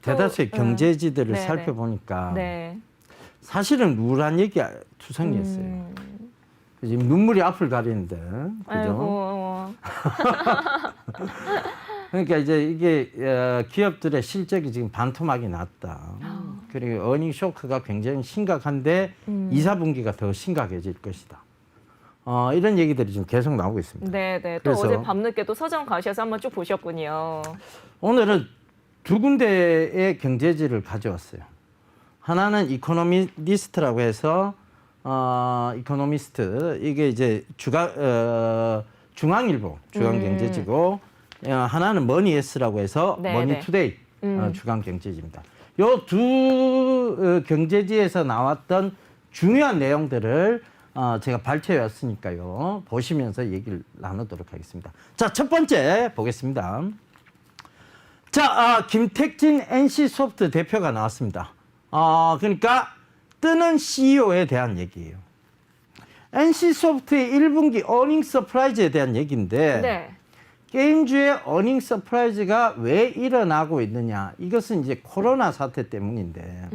대다수의 경제지들을 네네. 살펴보니까 네. 사실은 우울한 얘기가 투성이었어요. 지금 눈물이 앞을 가리는데, 그죠? 아이고. 그러니까 이제 이게 기업들의 실적이 지금 반토막이 났다. 그리고 어닝 쇼크가 굉장히 심각한데 2, 4분기가 더 심각해질 것이다. 이런 얘기들이 지금 계속 나오고 있습니다. 네네. 또 그래서 어제 밤늦게 또 서점 가셔서 한번 쭉 보셨군요. 오늘은 두 군데의 경제지를 가져왔어요. 하나는 이코노미스트라고 해서 이코노미스트 이게 이제 중앙일보 주간경제지고 하나는 머니에스라고 해서 네네. 머니투데이 주간경제지입니다. 요 두 경제지에서 나왔던 중요한 내용들을 제가 발췌해 왔으니까요. 보시면서 얘기를 나누도록 하겠습니다. 자, 첫 번째 보겠습니다. 자, 김택진 NC소프트 대표가 나왔습니다. 그러니까 뜨는 CEO에 대한 얘기예요. NC소프트의 1분기 어닝 서프라이즈에 대한 얘기인데 네. 게임주의 어닝 서프라이즈가 왜 일어나고 있느냐. 이것은 이제 코로나 사태 때문인데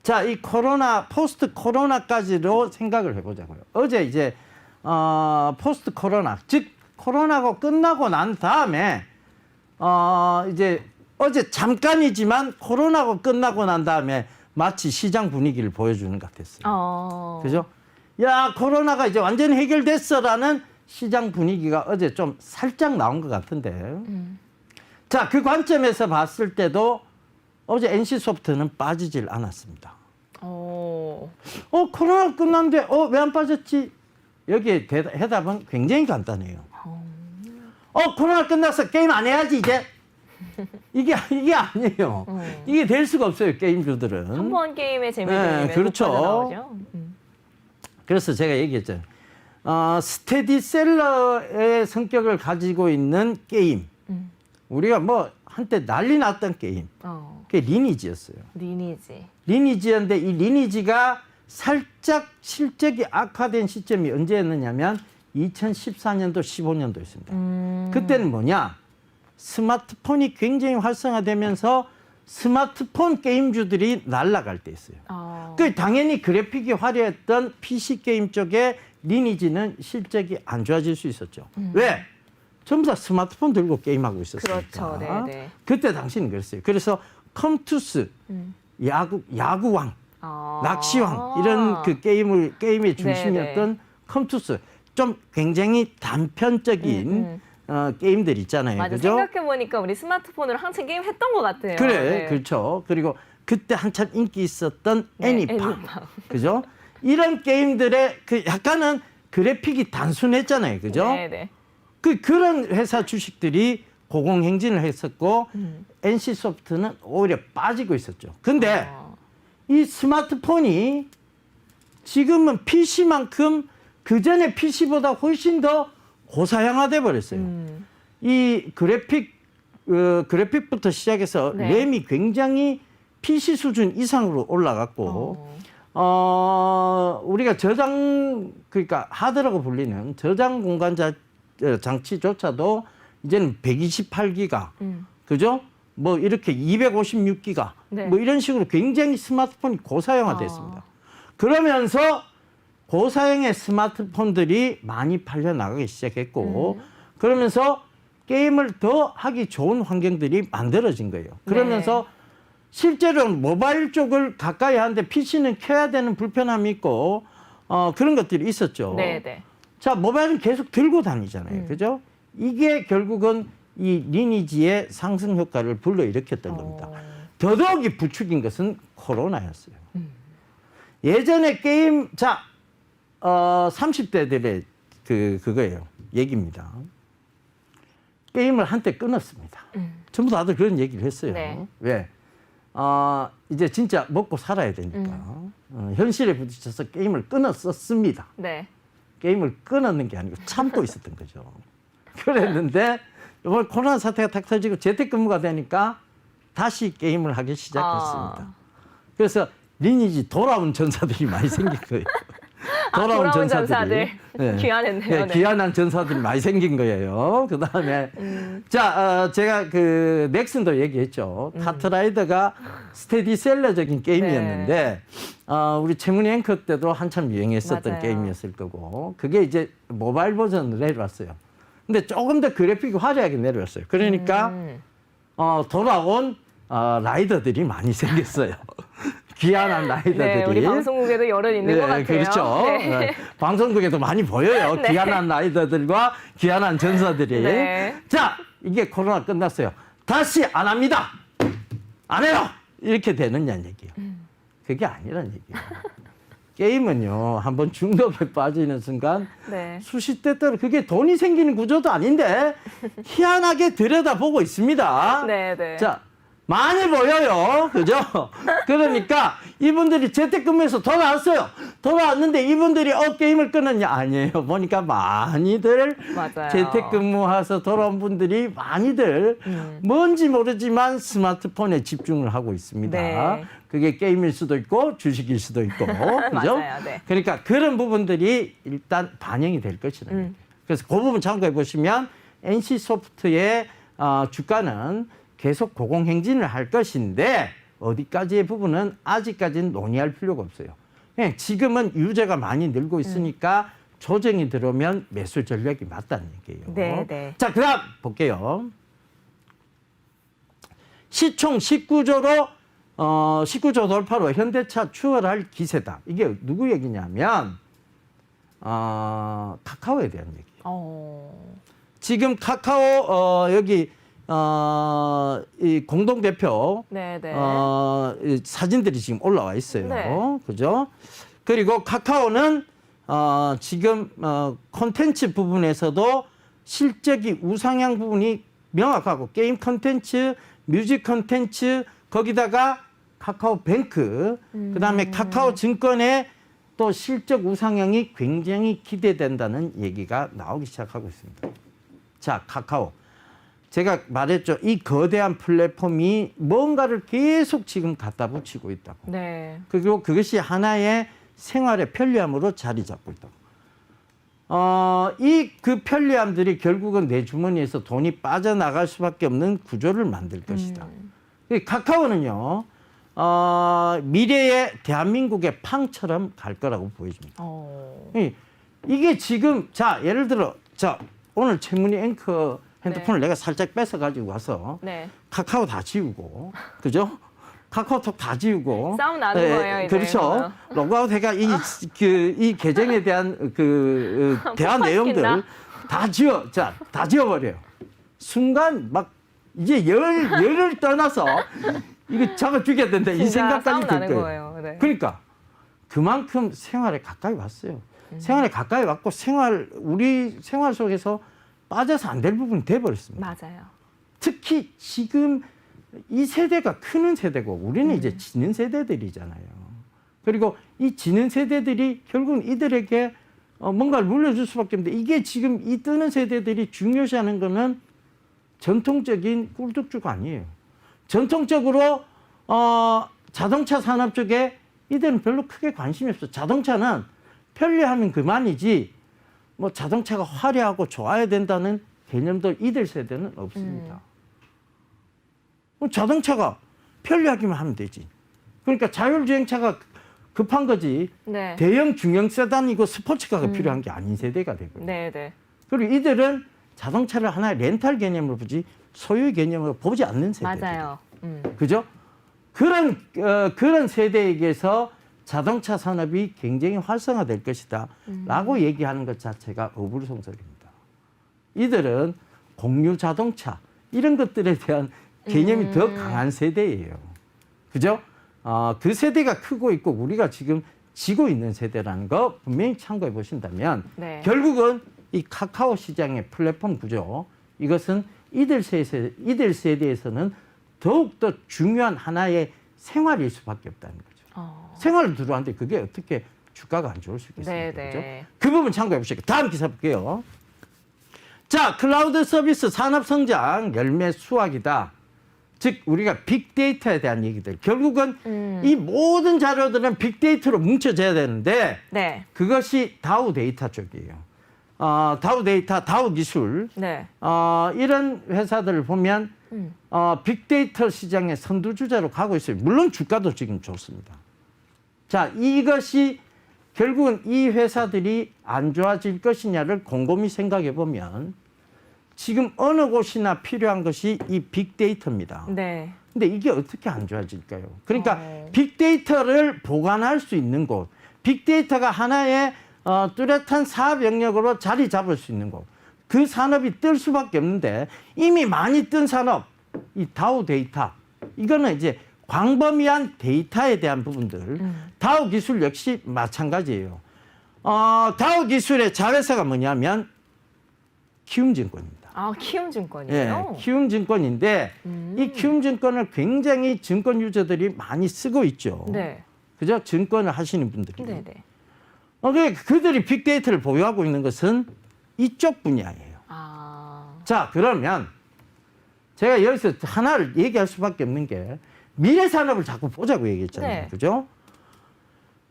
자, 이 코로나, 포스트 코로나까지로 생각을 해보자고요. 어제 이제 포스트 코로나, 즉 코로나가 끝나고 난 다음에 이제 어제 잠깐이지만 코로나가 끝나고 난 다음에 마치 시장 분위기를 보여주는 것 같았어요. 그죠? 야, 코로나가 이제 완전히 해결됐어라는 시장 분위기가 어제 좀 살짝 나온 것 같은데. 자, 그 관점에서 봤을 때도 어제 NC소프트는 빠지질 않았습니다. 코로나 끝났는데 왜 안 빠졌지? 여기에 해답은 굉장히 간단해요. 코로나 끝나서 게임 안 해야지 이제. 이게 아니에요. 이게 될 수가 없어요, 게임주들은. 한 번 게임의 재미를 그렇죠. 나오죠. 그래서 제가 얘기했죠. 스테디셀러의 성격을 가지고 있는 게임. 우리가 뭐 한때 난리 났던 게임. 그게 리니지였어요. 리니지였는데 이 리니지가 살짝 실적이 악화된 시점이 언제였느냐면 2014년도, 15년도였습니다. 그때는 뭐냐? 스마트폰이 굉장히 활성화되면서 스마트폰 게임주들이 날아갈 때였어요. 그 당연히 그래픽이 화려했던 PC 게임 쪽에 리니지는 실적이 안 좋아질 수 있었죠. 왜? 전부 다 스마트폰 들고 게임하고 있었으니까. 그렇죠. 네네. 그때 당시는 그랬어요. 그래서 컴투스, 야구왕, 낚시왕 이런 그 게임의 중심이었던 컴투스 좀 굉장히 단편적인 게임들 있잖아요. 맞아. 그죠? 생각해보니까 우리 스마트폰으로 한참 게임 했던 것 같아요. 그래, 네. 그렇죠. 그리고 그때 한참 인기 있었던 애니팡. 그죠? 이런 게임들의 그 약간은 그래픽이 단순했잖아요. 그죠? 네네. 그런 회사 주식들이 고공행진을 했었고 NC소프트는 오히려 빠지고 있었죠. 근데 이 스마트폰이 지금은 PC만큼 그전에 PC보다 훨씬 더 고사양화돼 버렸어요. 이 그래픽부터 시작해서 네. 램이 굉장히 PC 수준 이상으로 올라갔고 우리가 그러니까 하드라고 불리는 저장 공간 장치조차도 이제는 128기가, 그죠? 뭐 이렇게 256기가, 네. 뭐 이런 식으로 굉장히 스마트폰이 고사양화됐습니다. 그러면서 고사양의 스마트폰들이 많이 팔려 나가기 시작했고, 그러면서 게임을 더 하기 좋은 환경들이 만들어진 거예요. 그러면서 실제로는 모바일 쪽을 가까이 하는데 PC는 켜야 되는 불편함이 있고, 그런 것들이 있었죠. 네네. 자, 모바일은 계속 들고 다니잖아요. 그죠? 이게 결국은 이 리니지의 상승 효과를 불러일으켰던 겁니다. 더더욱이 부추긴 것은 코로나였어요. 예전에 게임, 30대들의 그거예요. 얘기입니다. 게임을 한때 끊었습니다. 전부 다들 그런 얘기를 했어요. 네. 왜? 이제 진짜 먹고 살아야 되니까. 현실에 부딪혀서 게임을 끊었었습니다. 네. 게임을 끊었는 게 아니고 참고 있었던 거죠. 그랬는데 이번 코로나 사태가 탁 터지고 재택근무가 되니까 다시 게임을 하기 시작했습니다. 그래서 리니지 돌아온 전사들이 많이 생긴 거예요. 돌아온 전사들이. 네. 귀환했네요. 네, 네. 귀환한 전사들이 많이 생긴 거예요. 그 다음에 자, 제가 그 넥슨도 얘기했죠. 카트라이더가 스테디셀러적인 게임이었는데 우리 최문희 앵커 때도 한참 유행했었던 맞아요. 게임이었을 거고 그게 이제 모바일 버전으로 내려왔어요. 근데 조금 더 그래픽이 화려하게 내려왔어요. 그러니까 돌아온 라이더들이 많이 생겼어요. 귀환한 라이더들이. 네, 우리 방송국에도 열은 있는 것 같아요. 그렇죠. 네. 네, 방송국에도 많이 보여요. 네. 귀환한 라이더들과 귀환한 전사들이. 네. 자, 이게 코로나 끝났어요. 다시 안 합니다. 안 해요. 이렇게 되느냐는 얘기예요. 그게 아니란 얘기예요. 게임은요, 한번 중독에 빠지는 순간 네. 수십 대 때로 그게 돈이 생기는 구조도 아닌데 희한하게 들여다보고 있습니다. 네, 네. 자, 많이 보여요. 그죠? 그러니까 이분들이 재택근무에서 돌아왔어요. 돌아왔는데 이분들이 게임을 끊었냐? 아니에요. 보니까 많이들 맞아요. 재택근무해서 돌아온 분들이 많이들 뭔지 모르지만 스마트폰에 집중을 하고 있습니다. 네. 그게 게임일 수도 있고 주식일 수도 있고. 그죠? 맞아요. 네. 그러니까 그런 부분들이 일단 반영이 될 것이다. 그래서 그 부분 참고해 보시면 NC소프트의 주가는 계속 고공행진을 할 것인데 어디까지의 부분은 아직까지는 논의할 필요가 없어요. 그냥 지금은 유저가 많이 늘고 있으니까 조정이 들어오면 매수 전략이 맞다는 얘기예요. 네, 네. 자, 그다음 볼게요. 시총 19조로 19조 돌파로 현대차 추월할 기세다. 이게 누구 얘기냐면 카카오에 대한 얘기예요. 지금 카카오 여기 이 공동 대표 네, 네. 이 사진들이 지금 올라와 있어요. 네. 그죠? 그리고 카카오는 지금 콘텐츠 부분에서도 실적이 우상향 부분이 명확하고 게임 콘텐츠, 뮤직 콘텐츠 거기다가 카카오뱅크 그다음에 카카오증권의 또 실적 우상향이 굉장히 기대된다는 얘기가 나오기 시작하고 있습니다. 자, 카카오. 제가 말했죠. 이 거대한 플랫폼이 뭔가를 계속 지금 갖다 붙이고 있다고. 네. 그리고 그것이 하나의 생활의 편리함으로 자리 잡고 있다고. 이 그 편리함들이 결국은 내 주머니에서 돈이 빠져나갈 수밖에 없는 구조를 만들 것이다. 카카오는요, 미래의 대한민국의 팡처럼 갈 거라고 보여집니다. 이게 지금, 자, 예를 들어, 자, 오늘 최문희 앵커 핸드폰을 내가 살짝 뺏어가지고 와서 네. 카카오 다 지우고, 그죠? 카카오톡 다 지우고. 싸움 나는 거예요, 이제. 그렇죠. 로그아웃 해가 이 계정에 대한 대화 내용들 다 지워버려요. 순간 막 이제 열을 떠나서 이거 잡아 죽여야 된다. 이 생각까지 싸움 들 나는 거예요. 거예요. 네. 그러니까 그만큼 생활에 가까이 왔어요. 생활에 가까이 왔고 우리 생활 속에서 빠져서 안 될 부분이 돼버렸습니다. 맞아요. 특히 지금 이 세대가 크는 세대고 우리는 이제 지는 세대들이잖아요. 그리고 이 지는 세대들이 결국은 이들에게 뭔가를 물려줄 수밖에 없는데 이게 지금 이 뜨는 세대들이 중요시하는 거는 전통적인 꿀뚝주가 아니에요. 전통적으로 자동차 산업 쪽에 이들은 별로 크게 관심이 없어. 자동차는 편리하면 그만이지 뭐 자동차가 화려하고 좋아야 된다는 개념도 이들 세대는 없습니다. 자동차가 편리하기만 하면 되지. 그러니까 자율주행차가 급한 거지. 네. 대형 중형 세단이고 스포츠카가 필요한 게 아닌 세대가 되거든요. 네, 네. 그리고 이들은 자동차를 하나의 렌탈 개념으로 보지 소유 개념으로 보지 않는 세대. 맞아요. 그죠? 그런 세대에게서 자동차 산업이 굉장히 활성화될 것이다 라고 얘기하는 것 자체가 어불성설입니다. 이들은 공유 자동차 이런 것들에 대한 개념이 더 강한 세대예요. 그죠? 그 세대가 크고 있고 우리가 지금 지고 있는 세대라는 거 분명히 참고해 보신다면 네. 결국은 이 카카오 시장의 플랫폼 구조 이것은 이들 세대에서는 더욱더 중요한 하나의 생활일 수밖에 없다는 거죠. 생활을 들어왔는데 그게 어떻게 주가가 안 좋을 수 있겠습니까? 네, 그죠? 네. 그 부분 참고해 보시죠. 다음 기사 볼게요. 자, 클라우드 서비스 산업 성장 열매 수확이다. 즉 우리가 빅데이터에 대한 얘기들. 결국은 이 모든 자료들은 빅데이터로 뭉쳐져야 되는데 네. 그것이 다우 데이터 쪽이에요. 다우 데이터, 다우 기술 네. 이런 회사들을 보면 빅데이터 시장의 선두주자로 가고 있어요. 물론 주가도 지금 좋습니다. 자, 이것이 결국은 이 회사들이 안 좋아질 것이냐를 곰곰이 생각해 보면 지금 어느 곳이나 필요한 것이 이 빅데이터입니다. 네. 근데 이게 어떻게 안 좋아질까요? 그러니까 빅데이터를 보관할 수 있는 곳, 빅데이터가 하나의 뚜렷한 사업 영역으로 자리 잡을 수 있는 곳, 그 산업이 뜰 수밖에 없는데 이미 많이 뜬 산업, 이 다우 데이터, 이거는 이제 광범위한 데이터에 대한 부분들, 다우 기술 역시 마찬가지예요. 다우 기술의 자회사가 뭐냐면 키움증권입니다. 아, 키움증권이에요? 예, 키움증권인데 이 키움증권을 굉장히 증권 유저들이 많이 쓰고 있죠. 네. 그죠? 증권을 하시는 분들이. 네, 네. 그러니까 그들이 빅데이터를 보유하고 있는 것은 이쪽 분야예요. 아. 자, 그러면 제가 여기서 하나를 얘기할 수밖에 없는 게 미래 산업을 자꾸 보자고 얘기했잖아요. 네. 그죠?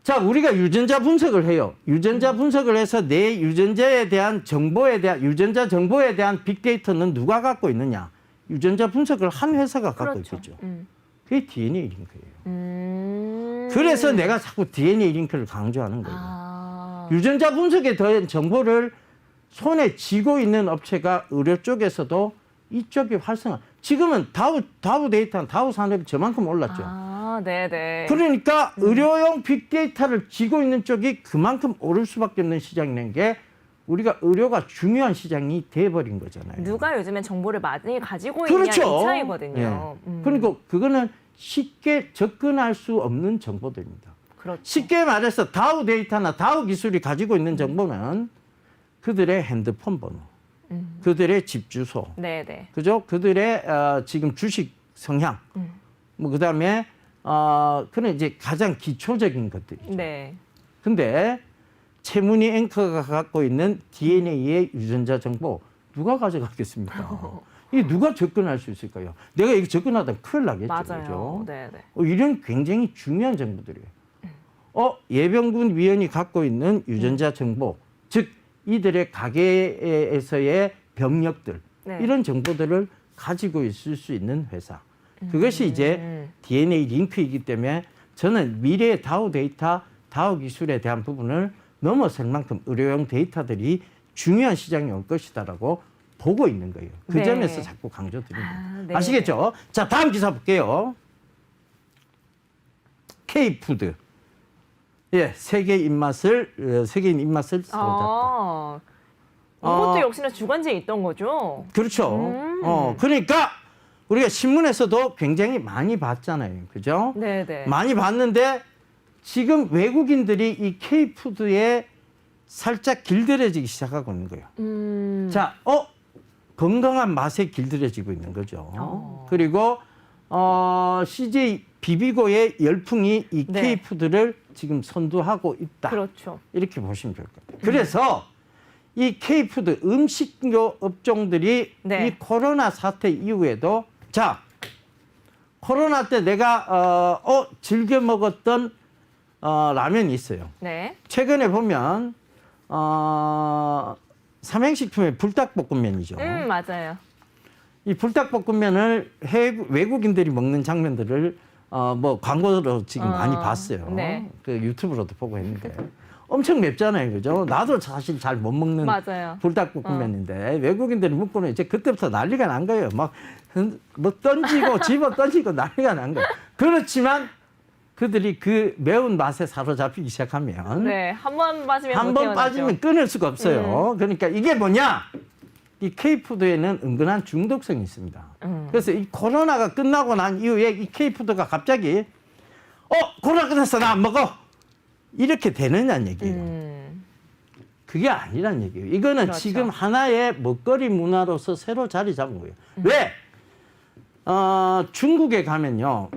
자, 우리가 유전자 분석을 해요. 유전자 분석을 해서 내 유전자에 대한 정보에 대한 유전자 정보에 대한 빅데이터는 누가 갖고 있느냐? 유전자 분석을 한 회사가 갖고 그렇죠. 있겠죠. 그게 DNA 링크예요. 음. 그래서 내가 자꾸 DNA 링크를 강조하는 거예요. 아. 유전자 분석에 대한 정보를 손에 쥐고 있는 업체가 의료 쪽에서도 이쪽이 활성화. 지금은 다우 데이터, 다우 산업이 저만큼 올랐죠. 아, 네네. 그러니까 의료용 빅데이터를 쥐고 있는 쪽이 그만큼 오를 수밖에 없는 시장이라는 게 우리가 의료가 중요한 시장이 돼버린 거잖아요. 누가 요즘엔 정보를 많이 가지고 그렇죠. 있냐 이 차이거든요. 예. 그리고 그거는 쉽게 접근할 수 없는 정보들입니다. 그렇죠. 쉽게 말해서 다우 데이터나 다우 기술이 가지고 있는 정보는 그들의 핸드폰 번호, 그들의 집 주소, 네네. 그죠? 그들의 지금 주식 성향, 뭐 그다음에 그런 이제 가장 기초적인 것들이죠. 네. 근데 채무니 앵커가 갖고 있는 DNA의 유전자 정보 누가 가져가겠습니까? 이게 누가 접근할 수 있을까요? 내가 이거 접근하다 큰일 나겠죠. 맞아요. 그죠? 네네. 이런 굉장히 중요한 정보들이에요. 예병군 위원이 갖고 있는 유전자 정보, 즉 이들의 가게에서의 병력들, 네. 이런 정보들을 가지고 있을 수 있는 회사. 그것이 이제 DNA 링크이기 때문에 저는 미래의 다우 데이터, 다우 기술에 대한 부분을 넘어설 만큼 의료용 데이터들이 중요한 시장이 올 것이다라고 보고 있는 거예요. 그 네. 점에서 자꾸 강조드립니다. 네. 아시겠죠? 자, 다음 기사 볼게요. K푸드. 예, 세계인 입맛을 사로잡다. 이것도 역시나 주간지에 있던 거죠? 그렇죠. 그러니까 우리가 신문에서도 굉장히 많이 봤잖아요. 그죠? 네네. 많이 봤는데 지금 외국인들이 이 K푸드에 살짝 길들여지기 시작하고 있는 거예요. 자, 건강한 맛에 길들여지고 있는 거죠. 그리고 CJ 비비고의 열풍이 이 네. K푸드를 지금 선두하고 있다. 그렇죠. 이렇게 보시면 좋을 것 같아요. 그래서 이 K푸드 음식료 업종들이 네. 이 코로나 사태 이후에도 자, 코로나 때 내가 즐겨 먹었던 라면이 있어요. 네. 최근에 보면 삼행식품의 불닭볶음면이죠. 맞아요. 이 불닭볶음면을 외국인들이 먹는 장면들을 뭐 광고로 지금 많이 봤어요. 네. 그 유튜브로도 보고 했는데 엄청 맵잖아요, 그죠? 나도 사실 잘 못 먹는 맞아요. 불닭볶음면인데 외국인들이 먹고는 이제 그때부터 난리가 난 거예요. 막 뭐 던지고 집어 던지고 난리가 난 거예요. 그렇지만 그들이 그 매운 맛에 사로잡히기 시작하면 네. 한 번 빠지면 한 못 번 태어나죠. 빠지면 끊을 수가 없어요. 그러니까 이게 뭐냐? 이 K푸드에는 은근한 중독성이 있습니다. 그래서 이 코로나가 끝나고 난 이후에 이 K푸드가 갑자기 코로나 끝났어, 나 안 먹어. 이렇게 되느냐는 얘기예요. 그게 아니란 얘기예요. 이거는 그렇죠. 지금 하나의 먹거리 문화로서 새로 자리 잡은 거예요. 왜? 중국에 가면요.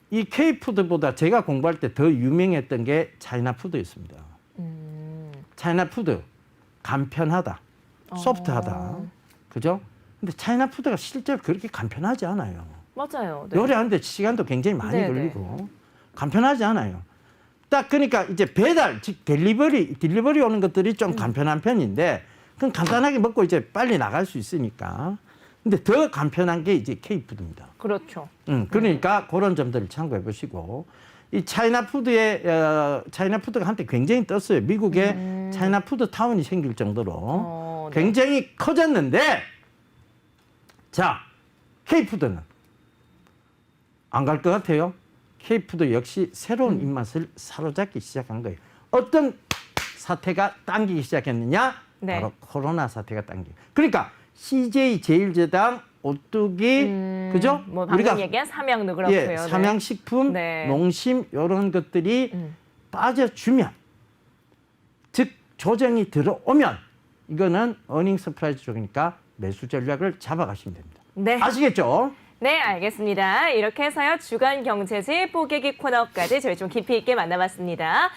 이 K푸드보다 제가 공부할 때 더 유명했던 게 차이나푸드였습니다. 차이나푸드, 간편하다, 소프트하다. 그죠? 근데 차이나푸드가 실제로 그렇게 간편하지 않아요. 맞아요. 네. 요리하는데 시간도 굉장히 많이 네, 걸리고 간편하지 않아요. 딱 그러니까 이제 배달, 즉 딜리버리 오는 것들이 좀 간편한 편인데 그건 간단하게 먹고 이제 빨리 나갈 수 있으니까. 근데 더 간편한 게 이제 K푸드입니다. 그렇죠. 그러니까 그런 점들을 참고해 보시고 이 차이나푸드가 한때 굉장히 떴어요. 미국에 차이나푸드 타운이 생길 정도로 네. 굉장히 커졌는데 자, K푸드는 안 갈 것 같아요. K푸드 역시 새로운 입맛을 사로잡기 시작한 거예요. 어떤 사태가 당기기 시작했느냐? 네. 바로 코로나 사태가 당기고. 그러니까 CJ 제일제당, 오뚜기, 그죠? 뭐 방금 얘기한 삼양도 그렇고요. 예, 삼양식품, 네. 농심 이런 것들이 빠져주면, 즉 조정이 들어오면 이거는 어닝 서프라이즈 쪽이니까 매수 전략을 잡아가시면 됩니다. 네. 아시겠죠? 네, 알겠습니다. 이렇게 해서요. 주간 경제지 뽀개기 코너까지 저희 좀 깊이 있게 만나봤습니다.